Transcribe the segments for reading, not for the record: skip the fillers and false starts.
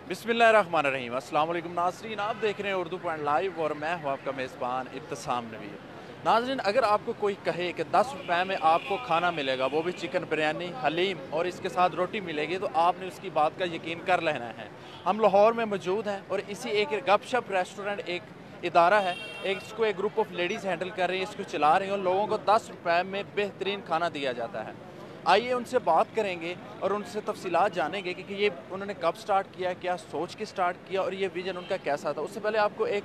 बिस्मिल्लाहिर्रहमानिर्रहीम। अस्सलाम वालेकुम नाज़रीन, आप देख रहे हैं उर्दू पॉइंट लाइव और मैं हूं आपका मेज़बान इब्तिसाम नवीर। नाज़रीन, अगर आपको कोई कहे कि 10 रुपए में आपको खाना मिलेगा, वो भी चिकन बिरयानी, हलीम और इसके साथ रोटी मिलेगी, तो आपने उसकी बात का यकीन कर लेना है। हम लाहौर में मौजूद हैं और इसी एक गपशप रेस्टोरेंट एक इदारा है, इसको एक ग्रुप ऑफ लेडीज़ हैंडल कर रही हैं, इसको चला रही हैं और लोगों को 10 रुपए में बेहतरीन खाना दिया जाता है। आइए उनसे बात करेंगे और उनसे तफसीलात जानेंगे कि ये उन्होंने कब स्टार्ट किया, क्या सोच के स्टार्ट किया और ये विज़न उनका कैसा था। उससे पहले आपको एक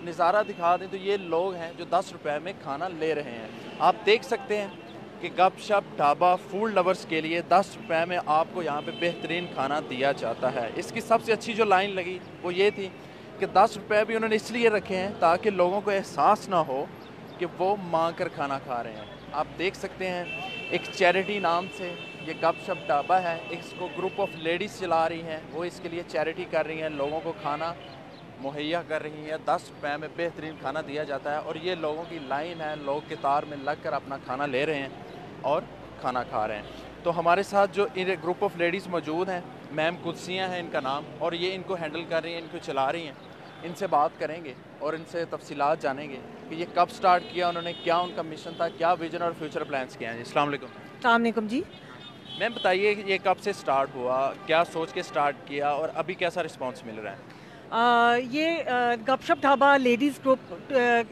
नज़ारा दिखा दें तो ये लोग हैं जो 10 रुपए में खाना ले रहे हैं। आप देख सकते हैं कि गपशप ढाबा फूड लवर्स के लिए 10 रुपए में आपको यहाँ पे बेहतरीन खाना दिया जाता है। इसकी सबसे अच्छी जो लाइन लगी वो ये थी कि 10 रुपए भी उन्होंने इसलिए रखे हैं ताकि लोगों को एहसास ना हो कि वो मांग कर खाना खा रहे हैं। आप देख सकते हैं एक चैरिटी नाम से ये गपशप ढाबा है, इसको ग्रुप ऑफ लेडीज़ चला रही हैं, वो इसके लिए चैरिटी कर रही हैं, लोगों को खाना मुहैया कर रही हैं। 10 रुपए में बेहतरीन खाना दिया जाता है और ये लोगों की लाइन है, लोग कतार में लग कर अपना खाना ले रहे हैं और खाना खा रहे हैं। तो हमारे साथ जो इन ग्रुप ऑफ लेडीज़ मौजूद हैं, मैम कुदसियाँ हैं इनका नाम, और ये इनको हैंडल कर रही हैं, इनको चला रही हैं। इनसे बात करेंगे और इनसे तफसीलात जानेंगे कि ये कब स्टार्ट किया उन्होंने, क्या उनका मिशन था, क्या विजन और फ्यूचर प्लान्स क्या हैं। जी अस्सलाम वालेकुम। अस्सलाम वालेकुम जी। मैम बताइए कि ये कब से स्टार्ट हुआ, क्या सोच के स्टार्ट किया और अभी कैसा रिस्पांस मिल रहा है। ये गपशप ढाबा लेडीज़ ग्रुप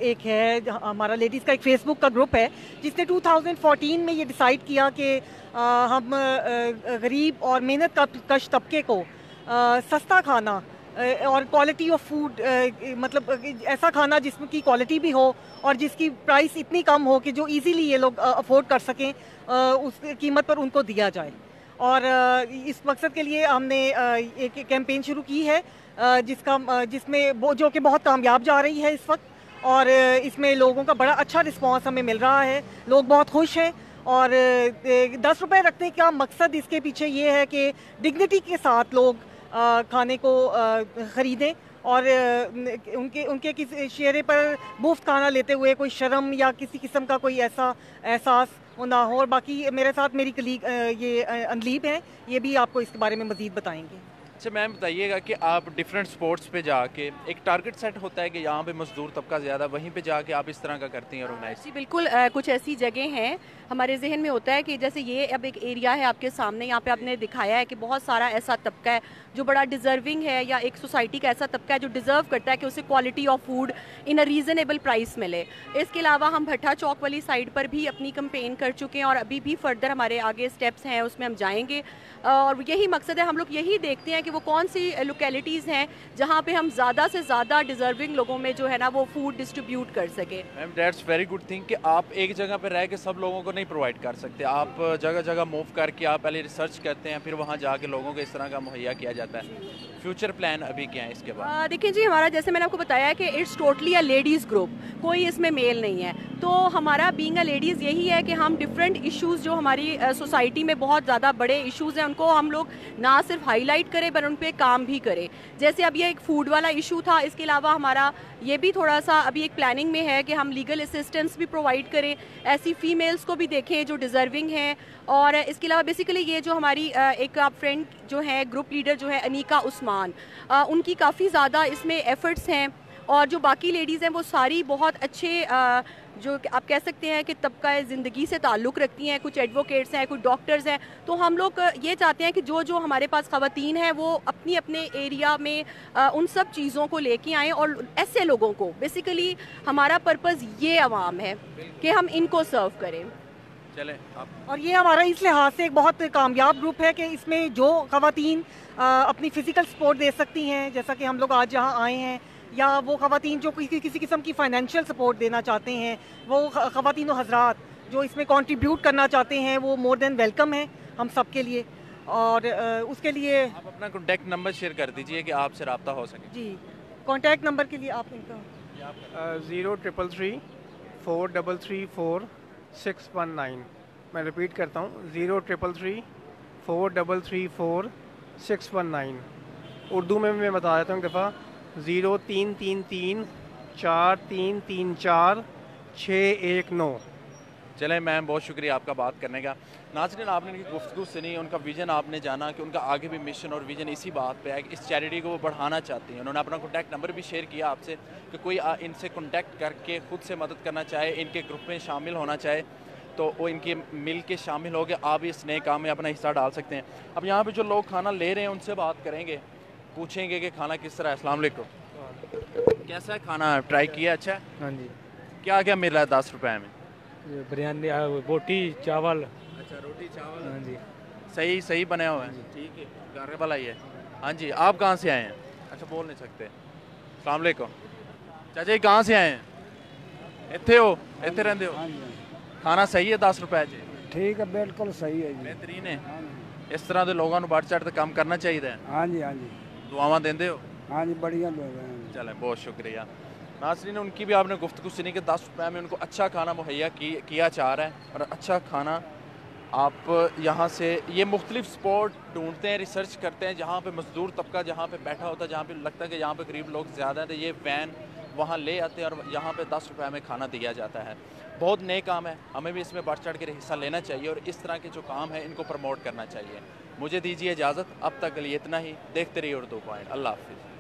एक है, हमारा लेडीज़ का एक फेसबुक का ग्रुप है जिसने 2014 में ये डिसाइड किया कि हम गरीब और मेहनत कश तबके को सस्ता खाना और क्वालिटी ऑफ फूड, मतलब ऐसा खाना जिसमें की क्वालिटी भी हो और जिसकी प्राइस इतनी कम हो कि जो इजीली ये लोग अफोर्ड कर सकें, उस कीमत पर उनको दिया जाए। और इस मकसद के लिए हमने एक कैंपेन शुरू की है, जिसमें जो कि बहुत कामयाब जा रही है इस वक्त, और इसमें लोगों का बड़ा अच्छा रिस्पांस हमें मिल रहा है, लोग बहुत खुश हैं। और 10 रुपए रखने का मकसद इसके पीछे ये है कि डिग्निटी के साथ लोग खाने को ख़रीदें और उनके उनके किसी चेहरे पर मुफ्त खाना लेते हुए कोई शर्म या किसी किस्म का कोई ऐसा एहसास ना हो। और बाकी मेरे साथ मेरी कलीग ये अनलीब हैं, ये भी आपको इसके बारे में मज़ीद बताएंगे। अच्छा मैम बताइएगा कि आप डिफरेंट स्पोर्ट्स पे जाके एक टारगेट सेट होता है कि यहाँ पे मजदूर तबका ज़्यादा, वहीं पे जाके आप इस तरह का करती हैं ऑर्गेनाइज। जी बिल्कुल, कुछ ऐसी जगह हैं हमारे जहन में होता है कि जैसे ये अब एक एरिया है आपके सामने, यहाँ पे आपने दिखाया है कि बहुत सारा ऐसा तबका है जो बड़ा डिज़र्विंग है, या एक सोसाइटी का ऐसा तबका है जो डिज़र्व करता है कि उसे quality of food in a reasonable price मिले। इसके अलावा हम भट्टा चौक वाली साइड पर भी अपनी कंपेन कर चुके हैं और अभी भी फर्दर हमारे आगे स्टेप्स हैं, उसमें हम जाएंगे। और यही मकसद है, हम लोग यही देखते हैं कि वो कौन सी लोकेलिटीज़ हैं जहाँ पे हम ज़्यादा से ज़्यादा डिज़र्विंग लोगों में जो है ना वो फूड डिस्ट्रीब्यूट कर सकें। Ma'am that's very good thing कि आप एक जगह पर रह के सब लोगों को नहीं प्रोवाइड कर सकते, आप जगह जगह मूव करके आप पहले रिसर्च करते हैं, फिर वहाँ जाके लोगों को इस तरह का मुहैया किया जाता है। फ्यूचर प्लान अभी क्या है इसके बाद। देखिए जी, हमारा जैसे मैंने आपको बताया कि it's totally a ladies group, कोई इसमें मेल नहीं है। तो हमारा बीइंग अ लेडीज़ यही है कि हम डिफरेंट इश्यूज़ जो हमारी सोसाइटी में बहुत ज़्यादा बड़े इश्यूज़ हैं उनको हम लोग ना सिर्फ हाईलाइट करें पर उन पर काम भी करें। जैसे अब ये एक फूड वाला इशू था, इसके अलावा हमारा ये भी थोड़ा सा अभी एक प्लानिंग में है कि हम लीगल असिस्टेंस भी प्रोवाइड करें, ऐसी फीमेल्स को भी देखें जो डिज़र्विंग हैं। और इसके अलावा बेसिकली ये जो हमारी एक फ्रेंड जो है, ग्रुप लीडर जो है अनीका उस्मान, उनकी काफ़ी ज़्यादा इसमें एफ़र्ट्स हैं। और जो बाकी लेडीज़ हैं वो सारी बहुत अच्छे जो आप कह सकते हैं कि तबका ज़िंदगी से ताल्लुक़ रखती हैं, कुछ एडवोकेट्स हैं, कुछ डॉक्टर्स हैं। तो हम लोग ये चाहते हैं कि जो जो हमारे पास ख़वातीन हैं वो अपनी अपने एरिया में उन सब चीज़ों को लेके आएँ और ऐसे लोगों को, बेसिकली हमारा पर्पज़ ये अवाम है कि हम इनको सर्व करें। चलें आप। और ये हमारा इस लिहाज से एक बहुत कामयाब ग्रुप है कि इसमें जो ख़वातीन अपनी फ़िज़िकल सपोर्ट दे सकती हैं, जैसा कि हम लोग आज यहाँ आए हैं, या वो ख़वातीन जो किसी किस्म की फ़ाइनेंशियल सपोर्ट देना चाहते हैं, वो ख़वातीन और हज़रात जो इसमें कंट्रीब्यूट करना चाहते हैं, वो मोर देन वेलकम है हम सब के लिए। और उसके लिए आप अपना कॉन्टैक्ट नंबर शेयर कर दीजिए कि आपसे रब्ता हो सके। जी, कॉन्टैक्ट नंबर के लिए आप इनका 0333434 मैं रिपीट करता हूँ 0333434 उर्दू में मैं बता देता हूँ एक दफ़ा 0333 4334 619। चलें मैम, बहुत शुक्रिया आपका बात करने का। नाज़रीन, आपने इनकी गुफ्तगू सुनी, उनका विज़न आपने जाना कि उनका आगे भी मिशन और विज़न इसी बात पे है कि इस चैरिटी को वो बढ़ाना चाहती हैं। उन्होंने अपना कॉन्टैक्ट नंबर भी शेयर किया आपसे कि कोई इनसे कॉन्टैक्ट करके ख़ुद से मदद करना चाहे, इनके ग्रुप में शामिल होना चाहे तो वो इनके मिल के शामिल हो गए, आप इस नए काम में अपना हिस्सा डाल सकते हैं। अब यहाँ पर जो लोग खाना ले रहे हैं उनसे बात करेंगे, पूछेंगे कि खाना किस तरह है। अस्सलाम वालेकुम, कैसा है खाना? ट्राई किया? अच्छा है? हाँ जी, क्या क्या मिल रहा है 10 रुपए में? ये बिरयानी, बोटी, चावल। अच्छा, रोटी चावल। हाँ जी, सही सही बने हुए हैं, ठीक है, घर वाला ही है। हाँ जी, आप कहाँ से आए हैं? अच्छा, बोल नहीं सकते। अस्सलाम वालेकुम चाचा जी, कहाँ से आए हैं? इतने हो, इतने रहते हो? खाना सही है 10 रुपए जी? ठीक है, बिल्कुल सही है जी। बेहतरीन है। इस तरह के लोगों को बढ़ चढ़ के काम करना चाहिए। हाँ जी, हाँ जी, दुआवां देंदे हो? हाँ जी, बढ़िया लोग हैं। चलें, बहुत शुक्रिया। नाज़रीन, उनकी भी आपने गुफ्तगू सुनी कि 10 रुपये में उनको अच्छा खाना मुहैया किया जा रहा है और अच्छा खाना आप यहाँ से ये मुख्तलिफ स्पॉट ढूंढते हैं, रिसर्च करते हैं जहाँ पे मज़दूर तबका जहाँ पे बैठा होता है, जहाँ पे लगता है कि यहाँ पे गरीब लोग ज़्यादा हैं, तो ये वैन वहाँ ले आते हैं और यहाँ पे 10 रुपये में खाना दिया जाता है। बहुत नए काम है, हमें भी इसमें बढ़ चढ़ के हिस्सा लेना चाहिए और इस तरह के जो काम है इनको प्रमोट करना चाहिए। मुझे दीजिए इजाज़त, अब तक के लिए इतना ही। देखते रहिए उर्दू पॉइंट। अल्लाह हाफिज़।